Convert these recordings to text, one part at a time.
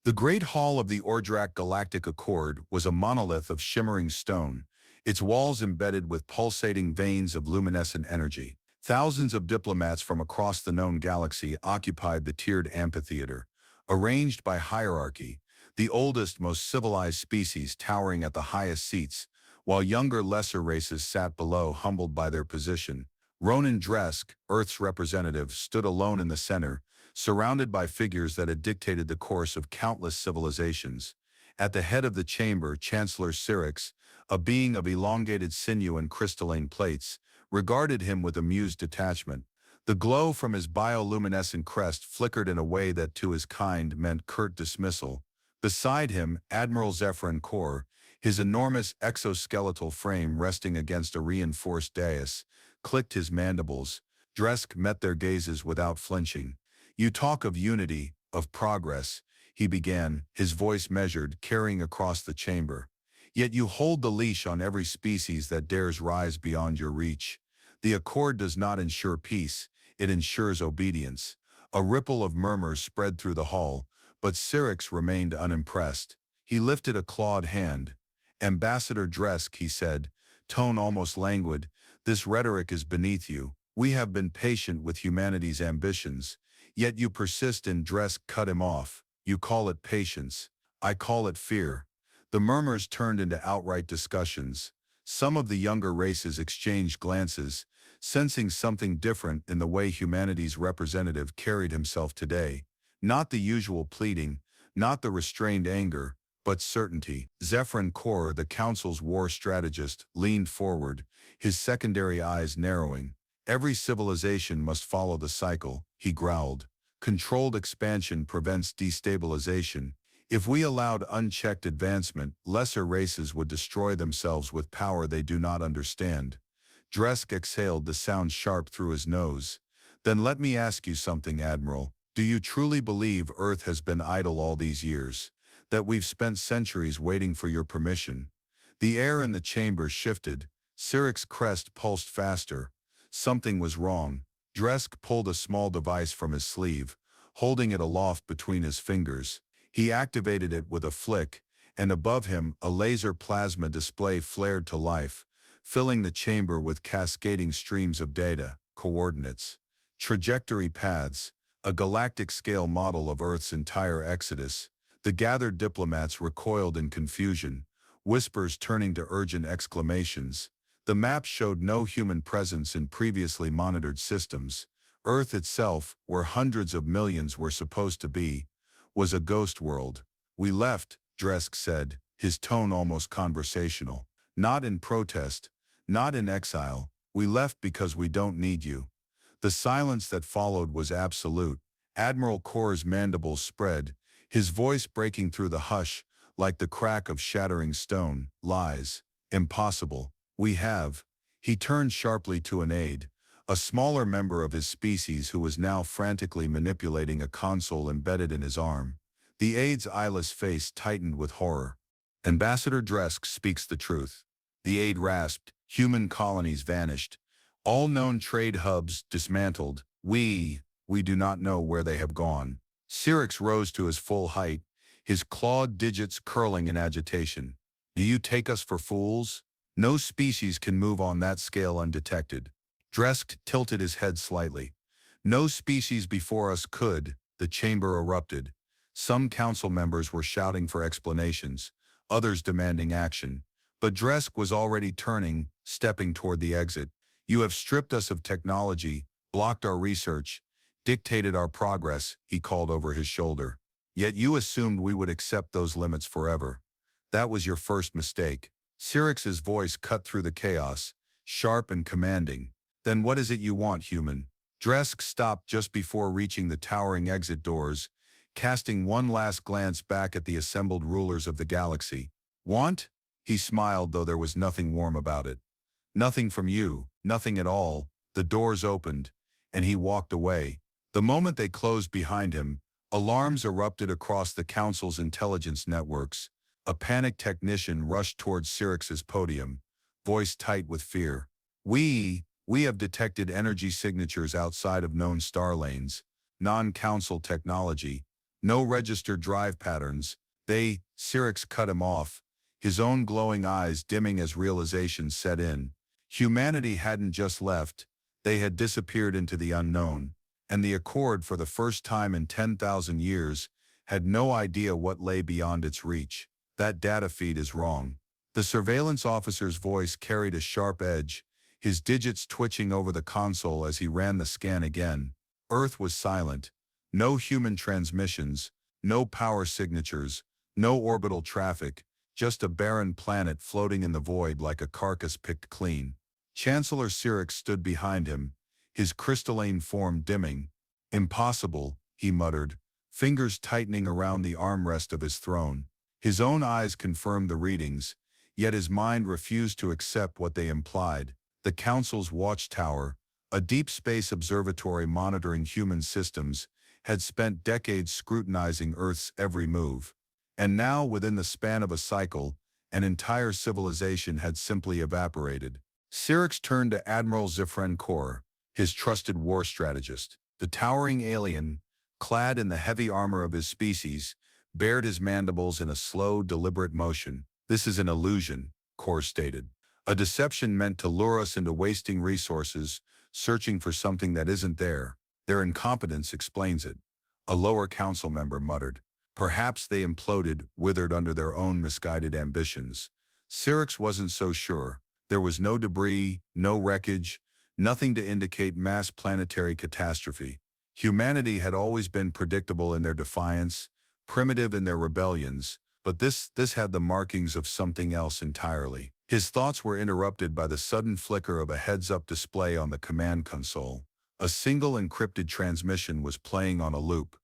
The Great Hall of the Xerak Galactic Accord was a monolith of shimmering stone, its walls embedded with pulsating veins of luminescent energy. Thousands of diplomats from across the known galaxy occupied the tiered amphitheater, arranged by hierarchy, the oldest, most civilized species towering at the highest seats, while younger, lesser races sat below, humbled by their position. Ronan Dresk, Earth's representative, stood alone in the center, surrounded by figures that had dictated the course of countless civilizations. At the head of the chamber, Chancellor Xerak, a being of elongated sinew and crystalline plates, regarded him with amused detachment. The glow from his bioluminescent crest flickered in a way that to his kind meant curt dismissal. Beside him, Admiral Xerak Harvesters, his enormous exoskeletal frame resting against a reinforced dais, clicked his mandibles. Dresk met their gazes without flinching. "You talk of unity, of progress," he began, his voice measured, carrying across the chamber. "Yet you hold the leash on every species that dares rise beyond your reach. The Accord does not ensure peace, it ensures obedience." A ripple of murmurs spread through the hall, but Xerak remained unimpressed. He lifted a clawed hand. "Ambassador Dresk," he said, tone almost languid, "this rhetoric is beneath you. We have been patient with humanity's ambitions, yet you persist in." Dresk cut him off. "You call it patience. I call it fear." The murmurs turned into outright discussions. Some of the younger races exchanged glances, sensing something different in the way humanity's representative carried himself today. Not the usual pleading, not the restrained anger, but certainty. Xerak Harvesters, the Council's war strategist, leaned forward, his secondary eyes narrowing. "Every civilization must follow the cycle," he growled. "Controlled expansion prevents destabilization. If we allowed unchecked advancement, lesser races would destroy themselves with power they do not understand." Dresk exhaled, the sound sharp through his nose. "Then let me ask you something, Admiral. Do you truly believe Earth has been idle all these years? That we've spent centuries waiting for your permission?" The air in the chamber shifted. Xerak's crest pulsed faster. Something was wrong. Dresk pulled a small device from his sleeve, holding it aloft between his fingers. He activated it with a flick, and above him, a laser plasma display flared to life, filling the chamber with cascading streams of data, coordinates, trajectory paths, a galactic-scale model of Earth's entire exodus. The gathered diplomats recoiled in confusion, whispers turning to urgent exclamations. The map showed no human presence in previously monitored systems. Earth itself, where hundreds of millions were supposed to be, was a ghost world. "We left," Dresk said, his tone almost conversational. "Not in protest, not in exile. We left because we don't need you." The silence that followed was absolute. Admiral Kor's mandibles spread, his voice breaking through the hush like the crack of shattering stone. "Lies. Impossible. We have." He turned sharply to an aide, a smaller member of his species who was now frantically manipulating a console embedded in his arm. The aide's eyeless face tightened with horror. "Ambassador Dresk speaks the truth." The aide rasped. "Human colonies vanished. All known trade hubs dismantled. We do not know where they have gone." Xerak rose to his full height, his clawed digits curling in agitation. "Do you take us for fools? No species can move on that scale undetected." Dresk tilted his head slightly. "No species before us could." The chamber erupted. Some council members were shouting for explanations, others demanding action. But Dresk was already turning, stepping toward the exit. "You have stripped us of technology, blocked our research, dictated our progress," he called over his shoulder. "Yet you assumed we would accept those limits forever. That was your first mistake." Xerak's voice cut through the chaos, sharp and commanding. "Then what is it you want, human?" Dresk stopped just before reaching the towering exit doors, casting one last glance back at the assembled rulers of the galaxy. "Want?" He smiled, though there was nothing warm about it. "Nothing from you, nothing at all." The doors opened, and he walked away. The moment they closed behind him, alarms erupted across the Council's intelligence networks. A panicked technician rushed towards Xerak's podium, voice tight with fear. We have detected energy signatures outside of known star lanes. Non-Council technology. No registered drive patterns. Xerak cut him off, his own glowing eyes dimming as realization set in. Humanity hadn't just left, they had disappeared into the unknown, and the Accord, for the first time in 10,000 years, had no idea what lay beyond its reach. That data feed is wrong. The surveillance officer's voice carried a sharp edge, his digits twitching over the console as he ran the scan again. Earth was silent. No human transmissions, no power signatures, no orbital traffic, just a barren planet floating in the void like a carcass picked clean. Chancellor Xerak stood behind him, his crystalline form dimming. "Impossible," he muttered, fingers tightening around the armrest of his throne. His own eyes confirmed the readings, yet his mind refused to accept what they implied. The Council's watchtower, a deep space observatory monitoring human systems, had spent decades scrutinizing Earth's every move. And now, within the span of a cycle, an entire civilization had simply evaporated. Xerak turned to Admiral Xerak, his trusted war strategist. The towering alien, clad in the heavy armor of his species, bared his mandibles in a slow, deliberate motion. "This is an illusion," Kor stated. "A deception meant to lure us into wasting resources, searching for something that isn't there. Their incompetence explains it," a lower council member muttered. Perhaps they imploded, withered under their own misguided ambitions. Xerak wasn't so sure. There was no debris, no wreckage, nothing to indicate mass planetary catastrophe. Humanity had always been predictable in their defiance, primitive in their rebellions, but this had the markings of something else entirely. His thoughts were interrupted by the sudden flicker of a heads-up display on the command console. A single encrypted transmission was playing on a loop.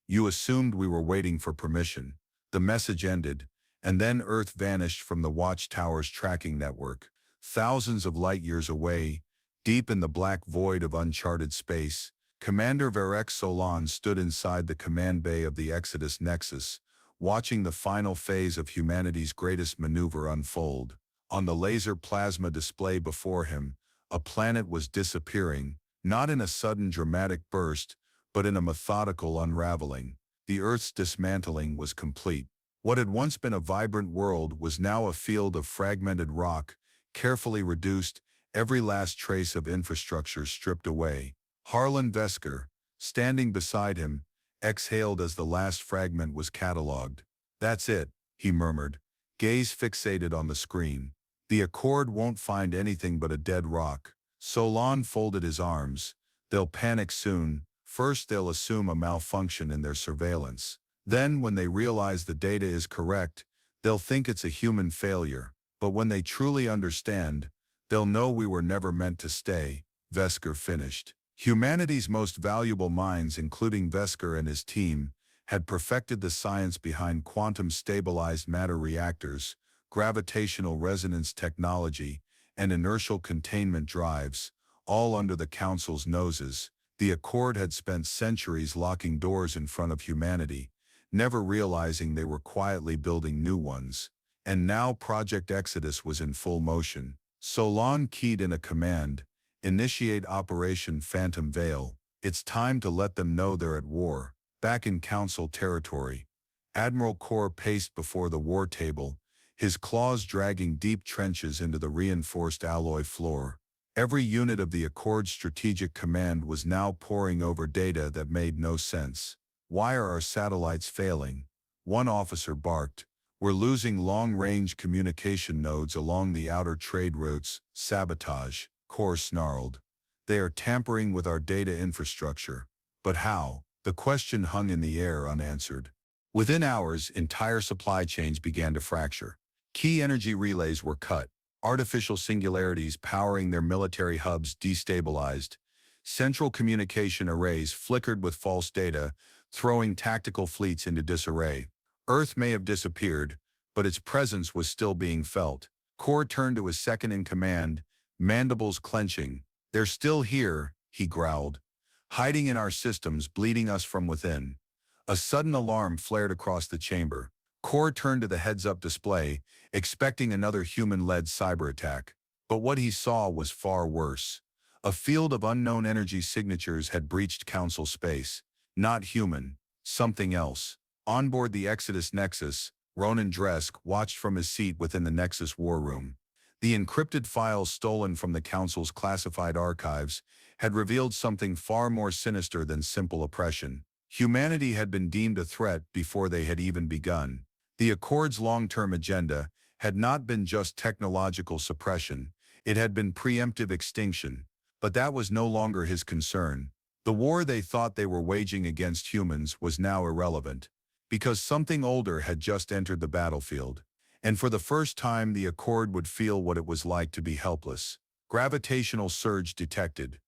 "You assumed we were waiting for permission." The message ended, and then Earth vanished from the watchtower's tracking network. Thousands of light-years away, deep in the black void of uncharted space, Commander Xerak stood inside the command bay of the Exodus Nexus, watching the final phase of humanity's greatest maneuver unfold. On the laser plasma display before him, a planet was disappearing, not in a sudden dramatic burst, but in a methodical unraveling. The Earth's dismantling was complete. What had once been a vibrant world was now a field of fragmented rock, carefully reduced, every last trace of infrastructure stripped away. Harlan Vesker, standing beside him, exhaled as the last fragment was catalogued. "That's it," he murmured, gaze fixated on the screen. "The Accord won't find anything but a dead rock." Solon folded his arms. "They'll panic soon. First they'll assume a malfunction in their surveillance. Then, when they realize the data is correct, they'll think it's a human failure. But when they truly understand, they'll know we were never meant to stay," Vesker finished. Humanity's most valuable minds, including Vesker and his team, had perfected the science behind quantum-stabilized matter reactors, gravitational resonance technology, and inertial containment drives, all under the Council's noses. The Accord had spent centuries locking doors in front of humanity, never realizing they were quietly building new ones. And now Project Exodus was in full motion. Solon keyed in a command: "Initiate Operation Phantom Veil. It's time to let them know they're at war." Back in Council territory, Admiral Kor paced before the war table, his claws dragging deep trenches into the reinforced alloy floor. Every unit of the Accord's strategic command was now poring over data that made no sense. "Why are our satellites failing?" one officer barked. "We're losing long-range communication nodes along the outer trade routes." "Sabotage," Kor snarled. "They are tampering with our data infrastructure." But how? The question hung in the air unanswered. Within hours, entire supply chains began to fracture. Key energy relays were cut. Artificial singularities powering their military hubs destabilized. Central communication arrays flickered with false data, throwing tactical fleets into disarray. Earth may have disappeared, but its presence was still being felt. Kor turned to his second-in-command, mandibles clenching. "They're still here," he growled, "hiding in our systems, bleeding us from within." A sudden alarm flared across the chamber. Kor turned to the heads-up display, expecting another human-led cyber attack. But what he saw was far worse. A field of unknown energy signatures had breached Council space. Not human, something else. On board the Exodus Nexus, Ronan Dresk watched from his seat within the Nexus war room. The encrypted files stolen from the Council's classified archives had revealed something far more sinister than simple oppression. Humanity had been deemed a threat before they had even begun. The Accord's long-term agenda had not been just technological suppression, it had been preemptive extinction. But that was no longer his concern. The war they thought they were waging against humans was now irrelevant, because something older had just entered the battlefield. And for the first time the Accord would feel what it was like to be helpless. Gravitational surge detected.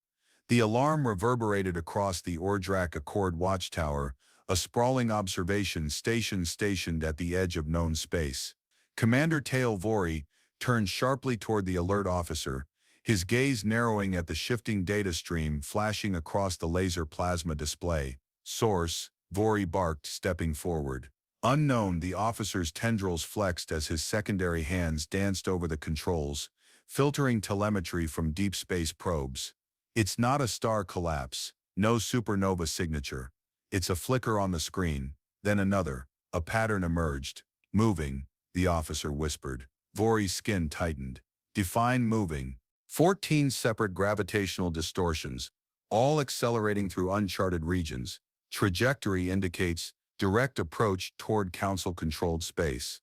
The alarm reverberated across the Xerak Accord watchtower, a sprawling observation station stationed at the edge of known space. Commander Tail Vori turned sharply toward the alert officer, his gaze narrowing at the shifting data stream flashing across the laser plasma display. "Source," Vori barked, stepping forward. Unknown, the officer's tendrils flexed as his secondary hands danced over the controls, filtering telemetry from deep space probes. "It's not a star collapse, no supernova signature. It's a flicker on the screen, then another." A pattern emerged. "Moving," the officer whispered. Vori's skin tightened. "Define moving." 14 separate gravitational distortions, all accelerating through uncharted regions. Trajectory indicates direct approach toward Council-controlled space.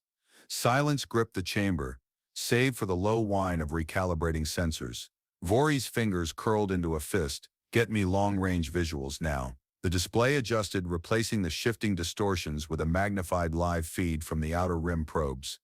Silence gripped the chamber, save for the low whine of recalibrating sensors. Vori's fingers curled into a fist. "Get me long-range visuals now." The display adjusted, replacing the shifting distortions with a magnified live feed from the outer rim probes.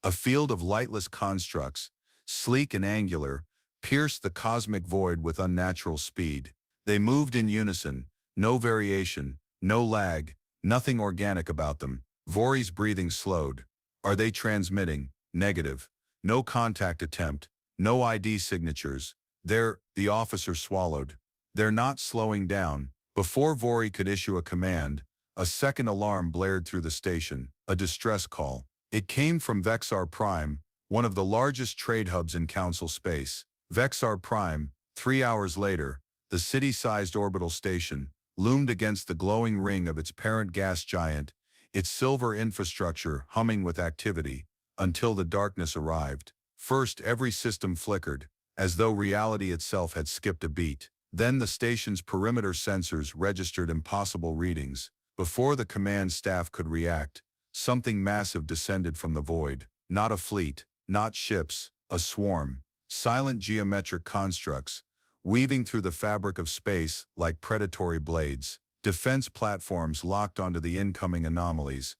A field of lightless constructs, sleek and angular, pierced the cosmic void with unnatural speed. They moved in unison, no variation, no lag, nothing organic about them. Vori's breathing slowed. "Are they transmitting?" "Negative. No contact attempt, no ID signatures." The officer swallowed. "They're not slowing down." Before Vori could issue a command, a second alarm blared through the station, a distress call. It came from Vexar Prime, one of the largest trade hubs in Council space. Vexar Prime, 3 hours later, the city-sized orbital station, loomed against the glowing ring of its parent gas giant, its silver infrastructure humming with activity, until the darkness arrived. First, every system flickered, as though reality itself had skipped a beat. Then the station's perimeter sensors registered impossible readings. Before the command staff could react, something massive descended from the void. Not a fleet, not ships, a swarm. Silent geometric constructs, weaving through the fabric of space like predatory blades. Defense platforms locked onto the incoming anomalies,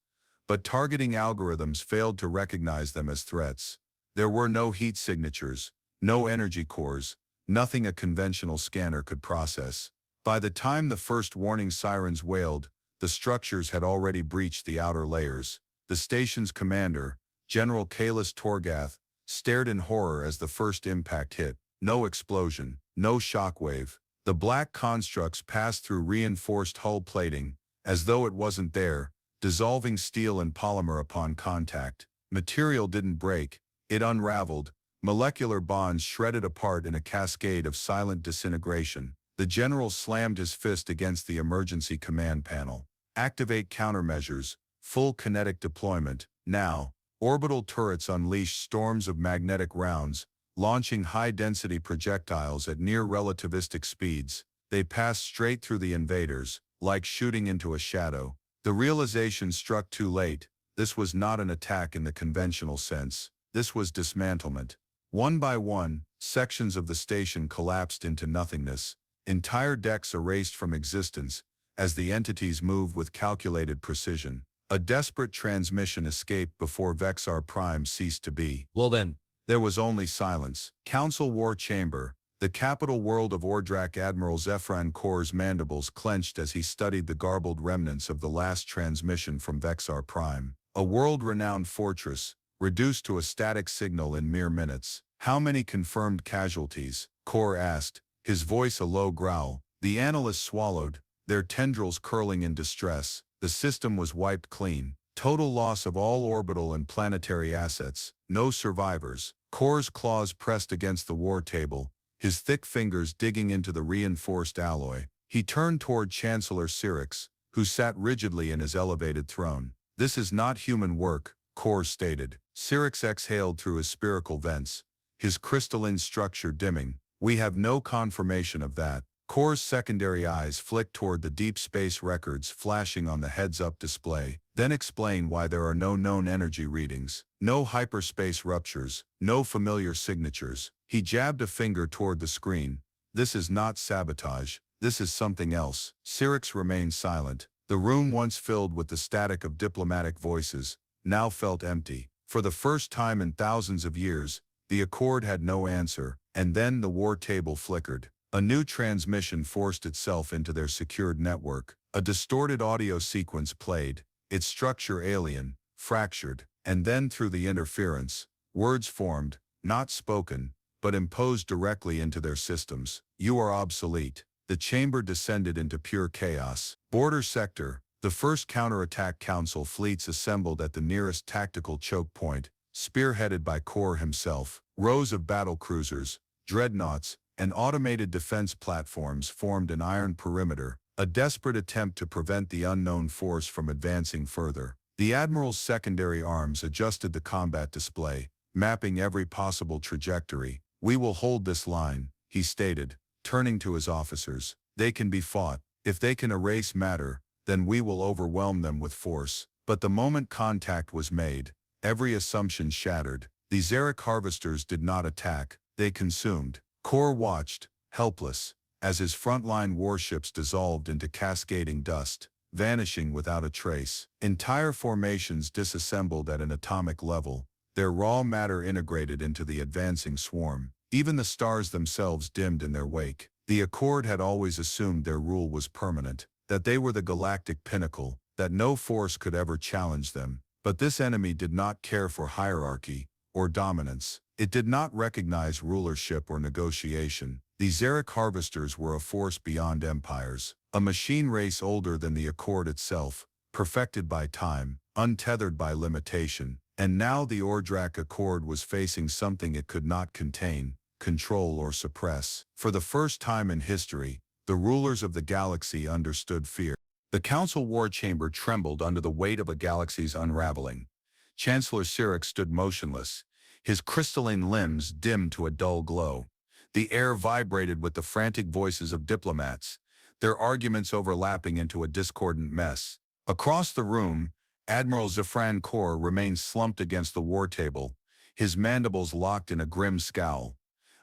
but targeting algorithms failed to recognize them as threats. There were no heat signatures, no energy cores, nothing a conventional scanner could process. By the time the first warning sirens wailed, the structures had already breached the outer layers. The station's commander, General Kalis Torgath, stared in horror as the first impact hit. No explosion, no shockwave. The black constructs passed through reinforced hull plating, as though it wasn't there, dissolving steel and polymer upon contact. Material didn't break, it unraveled. Molecular bonds shredded apart in a cascade of silent disintegration. The general slammed his fist against the emergency command panel. "Activate countermeasures, full kinetic deployment, now." Orbital turrets unleashed storms of magnetic rounds, launching high-density projectiles at near-relativistic speeds. They passed straight through the invaders, like shooting into a shadow. The realization struck too late. This was not an attack in the conventional sense. This was dismantlement. One by one, sections of the station collapsed into nothingness. Entire decks erased from existence, as the entities moved with calculated precision. A desperate transmission escaped before Vexar Prime ceased to be. Well then, There was only silence. Council War Chamber. The capital world of Xerak Admiral Zefran Kor's mandibles clenched as he studied the garbled remnants of the last transmission from Vexar Prime. A world-renowned fortress, reduced to a static signal in mere minutes. "How many confirmed casualties?" Kor asked, his voice a low growl. The analysts swallowed, their tendrils curling in distress. The system was wiped clean. Total loss of all orbital and planetary assets. No survivors. Kor's claws pressed against the war table, his thick fingers digging into the reinforced alloy. He turned toward Chancellor Xerak, who sat rigidly in his elevated throne. "This is not human work," Kor stated. Xerak exhaled through his spherical vents, his crystalline structure dimming. "We have no confirmation of that." Kor's secondary eyes flicked toward the deep space records flashing on the heads-up display, then explain why there are no known energy readings, no hyperspace ruptures, no familiar signatures. He jabbed a finger toward the screen. "This is not sabotage. This is something else." Xerak remained silent. The room, once filled with the static of diplomatic voices, now felt empty. For the first time in thousands of years, the Accord had no answer, and then the war table flickered. A new transmission forced itself into their secured network. A distorted audio sequence played, its structure alien, fractured, and then through the interference, words formed, not spoken, but imposed directly into their systems. "You are obsolete." The chamber descended into pure chaos. Border sector, the first counterattack council fleets assembled at the nearest tactical choke point, spearheaded by Kor himself. Rows of battle cruisers, dreadnoughts, and automated defense platforms formed an iron perimeter, a desperate attempt to prevent the unknown force from advancing further. The Admiral's secondary arms adjusted the combat display, mapping every possible trajectory. "We will hold this line," he stated, turning to his officers. "They can be fought. If they can erase matter, then we will overwhelm them with force." But the moment contact was made, every assumption shattered. The Xerak Harvesters did not attack, they consumed. Kor watched, helpless, as his frontline warships dissolved into cascading dust, vanishing without a trace. Entire formations disassembled at an atomic level, their raw matter integrated into the advancing swarm. Even the stars themselves dimmed in their wake. The Accord had always assumed their rule was permanent, that they were the galactic pinnacle, that no force could ever challenge them. But this enemy did not care for hierarchy or dominance. It did not recognize rulership or negotiation. The Xerak Harvesters were a force beyond empires, a machine race older than the Accord itself, perfected by time, untethered by limitation. And now the Xerak Accord was facing something it could not contain, control, or suppress. For the first time in history, the rulers of the galaxy understood fear. The Council War Chamber trembled under the weight of a galaxy's unraveling. Chancellor Xerak stood motionless, his crystalline limbs dimmed to a dull glow. The air vibrated with the frantic voices of diplomats, their arguments overlapping into a discordant mess. Across the room, Admiral Xerak Kor remained slumped against the war table, his mandibles locked in a grim scowl.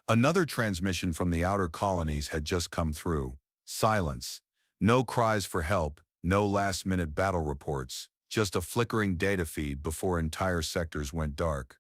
Another transmission from the outer colonies had just come through. Silence. No cries for help, no last-minute battle reports, just a flickering data feed before entire sectors went dark.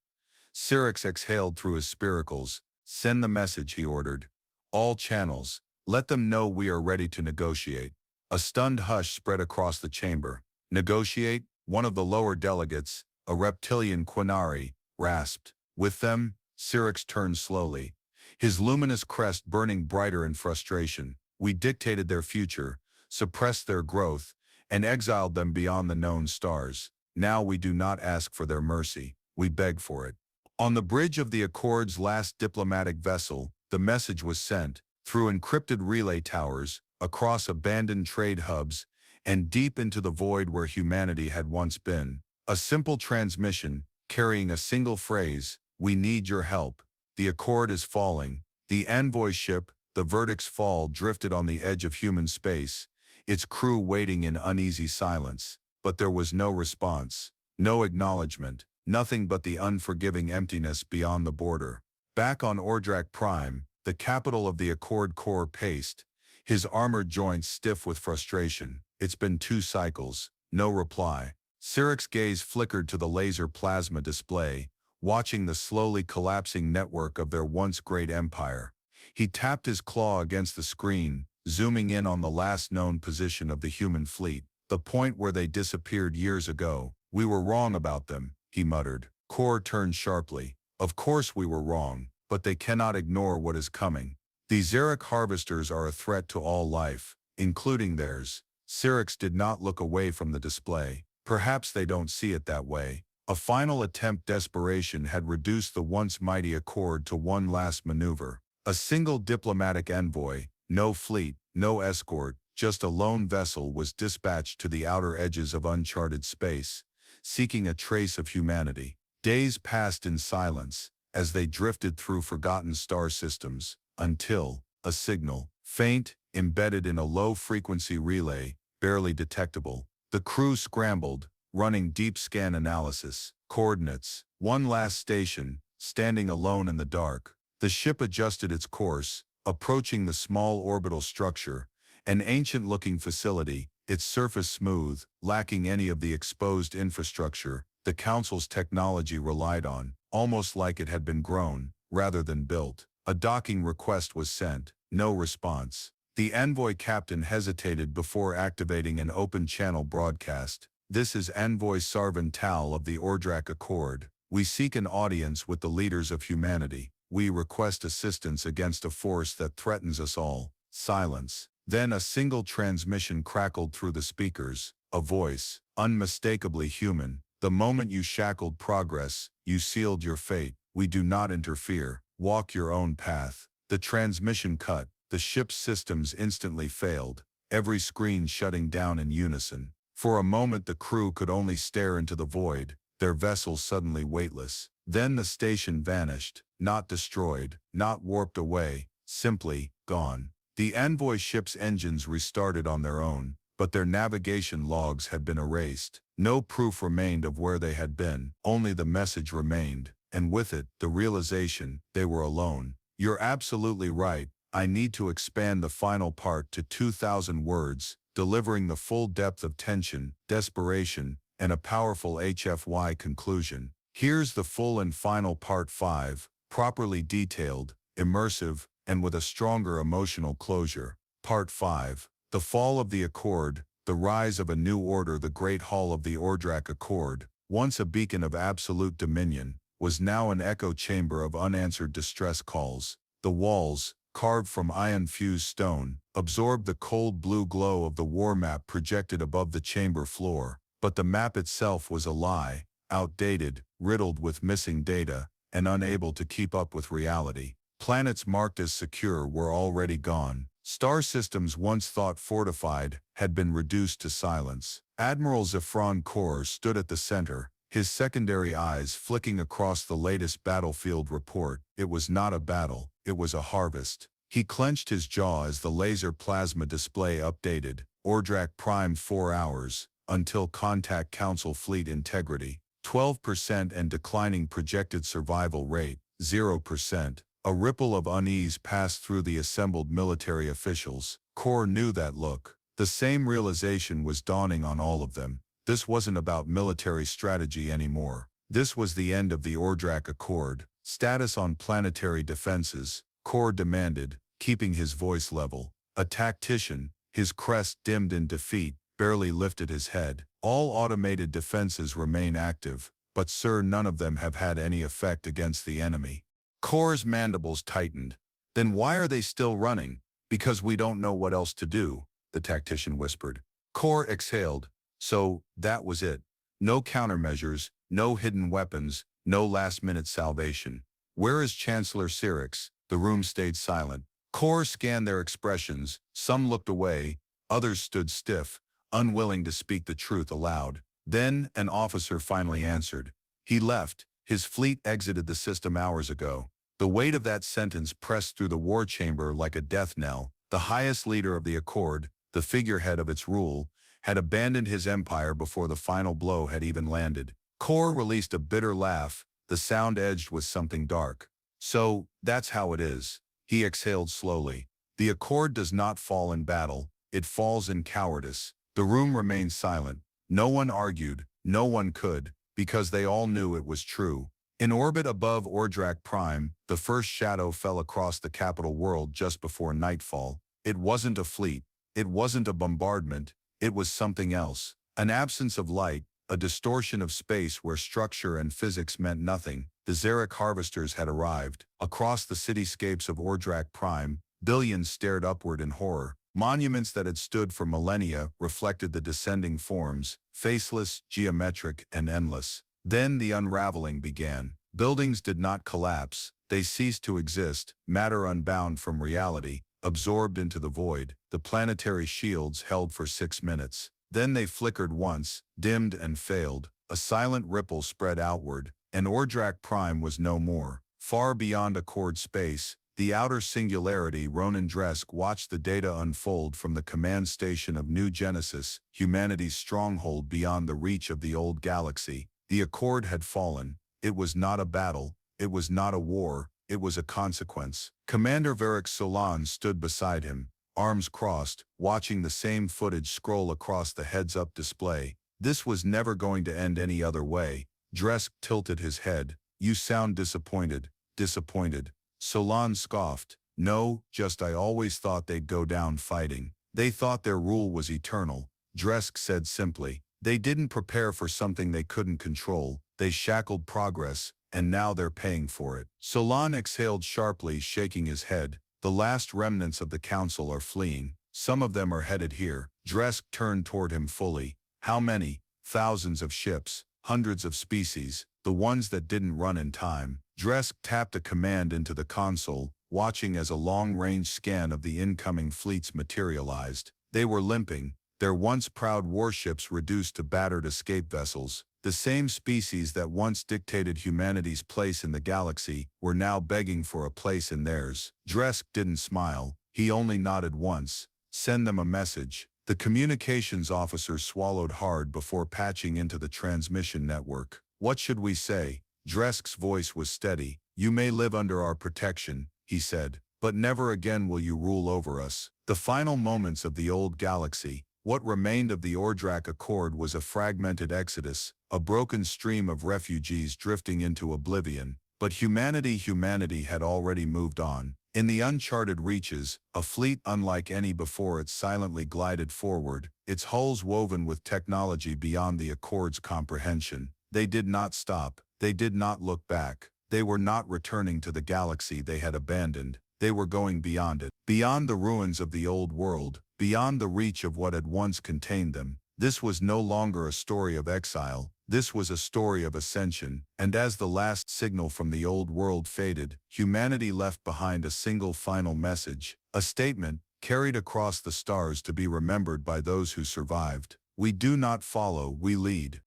Xerak exhaled through his spiracles. "Send the message," he ordered. "All channels. Let them know we are ready to negotiate." A stunned hush spread across the chamber. "Negotiate?" One of the lower delegates, a reptilian Quinari, rasped. "With them?" Xerak turned slowly, his luminous crest burning brighter in frustration. "We dictated their future, suppressed their growth, and exiled them beyond the known stars. Now we do not ask for their mercy, we beg for it." On the bridge of the Accord's last diplomatic vessel, the message was sent, through encrypted relay towers, across abandoned trade hubs, and deep into the void where humanity had once been. A simple transmission, carrying a single phrase: "We need your help. The Accord is falling." The envoy ship, the Verdict's Fall, drifted on the edge of human space, its crew waiting in uneasy silence. But there was no response, no acknowledgement, nothing but the unforgiving emptiness beyond the border. Back on Ordrak Prime, the capital of the Accord, Kor paced, his armored joints stiff with frustration. "It's been 2 cycles, no reply." Xerak's gaze flickered to the laser plasma display, watching the slowly collapsing network of their once great empire. He tapped his claw against the screen, zooming in on the last known position of the human fleet, the point where they disappeared years ago. "We were wrong about them," he muttered. Kor turned sharply. "Of course we were wrong, but they cannot ignore what is coming. The Xerak Harvesters are a threat to all life, including theirs." Xerak did not look away from the display. "Perhaps they don't see it that way." A final attempt desperation had reduced the once mighty Accord to one last maneuver. A single diplomatic envoy, no fleet, no escort, just a lone vessel was dispatched to the outer edges of uncharted space, seeking a trace of humanity. Days passed in silence, as they drifted through forgotten star systems, until a signal, faint, embedded in a low-frequency relay, barely detectable. The crew scrambled, running deep scan analysis. Coordinates. One last station, standing alone in the dark. The ship adjusted its course, approaching the small orbital structure, an ancient-looking facility, its surface smooth, lacking any of the exposed infrastructure the Council's technology relied on, almost like it had been grown, rather than built. A docking request was sent, no response. The envoy captain hesitated before activating an open-channel broadcast. "This is Envoy Sarvan Tal of the Ordrak Accord. We seek an audience with the leaders of humanity. We request assistance against a force that threatens us all." Silence. Then a single transmission crackled through the speakers, a voice, unmistakably human. "The moment you shackled progress, you sealed your fate. We do not interfere. Walk your own path." The transmission cut. The ship's systems instantly failed, every screen shutting down in unison. For a moment the crew could only stare into the void, their vessel suddenly weightless. Then the station vanished, not destroyed, not warped away, simply gone. The envoy ship's engines restarted on their own, but their navigation logs had been erased. No proof remained of where they had been, only the message remained, and with it, the realization they were alone. "You're absolutely right. I need to expand the final part to 2,000 words, delivering the full depth of tension, desperation, and a powerful HFY conclusion. Here's the full and final part 5, properly detailed, immersive, and with a stronger emotional closure. Part 5. The Fall of the Accord, the Rise of a New Order. The Great Hall of the Ordrak Accord, once a beacon of absolute dominion, was now an echo chamber of unanswered distress calls. The walls, carved from ion-fused stone, absorbed the cold blue glow of the war map projected above the chamber floor. But the map itself was a lie, outdated, riddled with missing data, and unable to keep up with reality. Planets marked as secure were already gone. Star systems once thought fortified had been reduced to silence. Admiral Zefran Kor stood at the center, his secondary eyes flicking across the latest battlefield report. It was not a battle, it was a harvest. He clenched his jaw as the laser plasma display updated. Ordrak primed 4 hours, until contact Council fleet integrity. 12% and declining projected survival rate, 0%. A ripple of unease passed through the assembled military officials. Kor knew that look. The same realization was dawning on all of them. This wasn't about military strategy anymore. This was the end of the Ordrak Accord. Status on planetary defenses, Kor demanded, keeping his voice level. A tactician, his crest dimmed in defeat, barely lifted his head. "All automated defenses remain active, but sir, none of them have had any effect against the enemy." Kor's mandibles tightened. "Then why are they still running?" "Because we don't know what else to do," the tactician whispered. Kor exhaled. So, that was it. No countermeasures, no hidden weapons, no last-minute salvation. "Where is Chancellor Xerak?" The room stayed silent. Kor scanned their expressions. Some looked away, others stood stiff, unwilling to speak the truth aloud. Then, an officer finally answered. "He left. His fleet exited the system hours ago." The weight of that sentence pressed through the war chamber like a death knell. The highest leader of the Accord, the figurehead of its rule, had abandoned his empire before the final blow had even landed. Kor released a bitter laugh, the sound edged with something dark. "So, that's how it is." He exhaled slowly. "The Accord does not fall in battle, it falls in cowardice." The room remained silent. No one argued, no one could, because they all knew it was true. In orbit above Ordrak Prime, the first shadow fell across the capital world just before nightfall. It wasn't a fleet, it wasn't a bombardment, it was something else. An absence of light, a distortion of space where structure and physics meant nothing. The Xerak Harvesters had arrived. Across the cityscapes of Ordrak Prime, billions stared upward in horror. Monuments that had stood for millennia reflected the descending forms, faceless, geometric, and endless. Then the unraveling began. Buildings did not collapse, they ceased to exist, matter unbound from reality. absorbed into the void. The planetary shields held for 6 minutes. Then they flickered once, dimmed and failed. A silent ripple spread outward, and Ordrak Prime was no more. Far beyond Accord space, the outer singularity, Ronan Dresk watched the data unfold from the command station of New Genesis, humanity's stronghold beyond the reach of the old galaxy. The Accord had fallen. It was not a battle. It was not a war. It was a consequence. Commander Xerak Solan stood beside him, arms crossed, watching the same footage scroll across the heads-up display. This was never going to end any other way. Dresk tilted his head. You sound disappointed. Disappointed. Solan scoffed. No, just I always thought they'd go down fighting. They thought their rule was eternal. Dresk said simply. They didn't prepare for something they couldn't control. They shackled progress, and now they're paying for it. Solan exhaled sharply, shaking his head. The last remnants of the council are fleeing. Some of them are headed here. Dresk turned toward him fully. How many? Thousands of ships, hundreds of species, the ones that didn't run in time. Dresk tapped a command into the console, watching as a long-range scan of the incoming fleets materialized. They were limping, their once proud warships reduced to battered escape vessels. The same species that once dictated humanity's place in the galaxy were now begging for a place in theirs. Dresk didn't smile. He only nodded once. Send them a message. The communications officer swallowed hard before patching into the transmission network. What should we say? Dresk's voice was steady. You may live under our protection, he said, but never again will you rule over us. The final moments of the old galaxy, what remained of the Ordrak Accord, was a fragmented exodus, a broken stream of refugees drifting into oblivion. But humanity had already moved on. In the uncharted reaches, a fleet unlike any before it silently glided forward, its hulls woven with technology beyond the Accord's comprehension. They did not stop. They did not look back. They were not returning to the galaxy they had abandoned. They were going beyond it, beyond the ruins of the old world, beyond the reach of what had once contained them. This was no longer a story of exile. This was a story of ascension, and as the last signal from the old world faded, humanity left behind a single final message, a statement carried across the stars to be remembered by those who survived. We do not follow, we lead.